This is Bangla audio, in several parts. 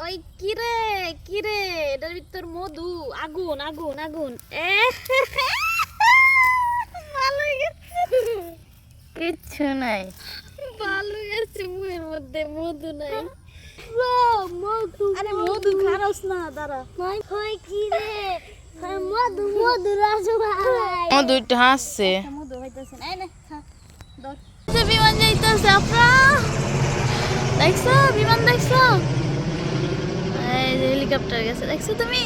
ওই কিরে এটার ভিতর মধু আগুন আগুন আগুন ভালো গেছে কিচ্ছু নাই। ভালো গেছে মুখের মধ্যে মধু নাই মধু আরে মধু খারাস না দাঁড়া হয় কি রে মধু মধু রসমালাই মধু একটু হাসছে। মধু হইতাছে না এই নে খা ধর বিমান যাইতেছে আপরা দেখছো বিমান দেখছো এই যে হেলিকপ্টার গেছে দেখছো তুমি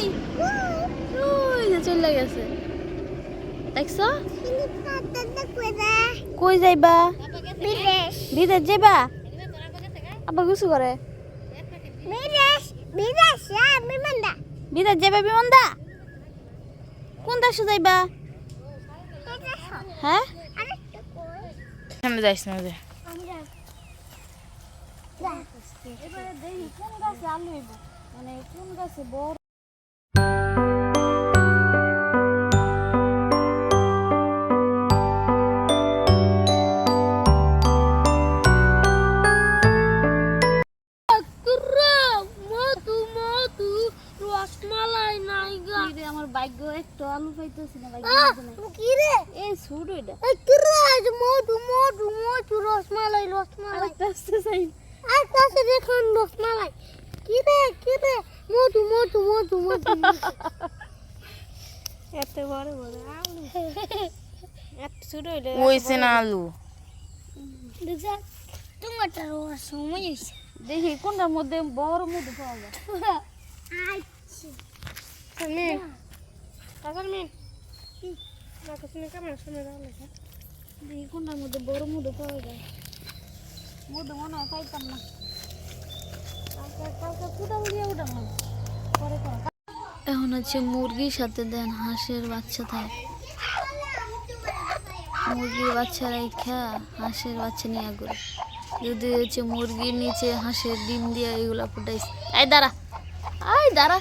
ওই যে চলে গেছে দেখছো কই যাইবা বিদেশ বিদেশ যাইবা আবার কিছু করে বিদেশ বিদেশ বিমানদা বিদেশ যাইবা বিমানদা কোন দেশে যাইবা হ্যাঁ সামনে যাইস না যে এবারে দেখি কোন গাছে আলু হইব মানে কোন গাছে বড় মধু মধু রসমালাই নাই গা আমার ভাগ্য একটু আলু পাইতেছি না ভাগ্য কি রে এই ছোট এটা কি রে মধু মধু মধু রসমালাই রসমালাই আস্তে চাই আর কাছে দেখুন রসমালাই কি রে মধু মধু মধু মধু এত বড় বড় আলু এত ছোট এটা ওইছে না আলু। বুঝা টমেটোর সময় হইছে দেখি কোনটার মধ্যে বড় মধু পাওয়া যায় আচ্ছা মিন কাকার মিন কাকার শুনে কেমন শুনে রাখলে দেখি কোনটার মধ্যে বড় মধু পাওয়া যায় মধু মনে হয় পাইতাম না কালকে কোথাও দিয়ে উঠাম না পরে এখন হচ্ছে মুরগির সাথে দেন হাঁসের বাচ্চা থাকে মুরগির বাচ্চা রেখা হাঁসের বাচ্চা নিয়ে ঘুরে যদি হচ্ছে মুরগির নিচে হাঁসের ডিম দিয়ে এগুলা ফুটাইছে এই দাঁড়া দাঁড়া